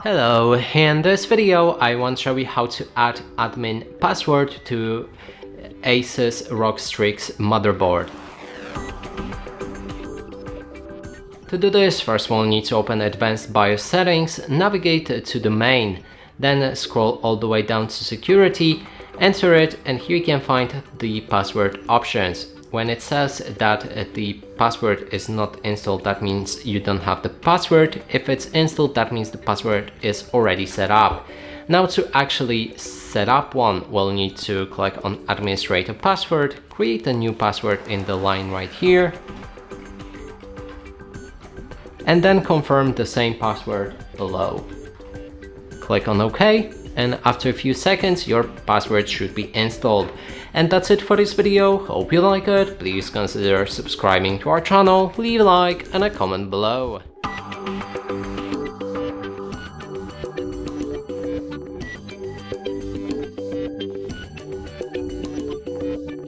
Hello, in this video I want to show you how to add admin password to Asus ROG motherboard. To do this, first we'll need to open Advanced BIOS settings, navigate to the main, then scroll all the way down to security, enter it, and here you can find the password options. When it says that the password is not installed, that means you don't have the password. If it's installed, that means the password is already set up. Now to actually set up one, we'll need to click on administrator password, create a new password in the line right here, and then confirm the same password below. Click on OK, and after a few seconds your password should be installed. And that's it for this video. Hope you like it. Please consider subscribing to our channel, leave a like and a comment below.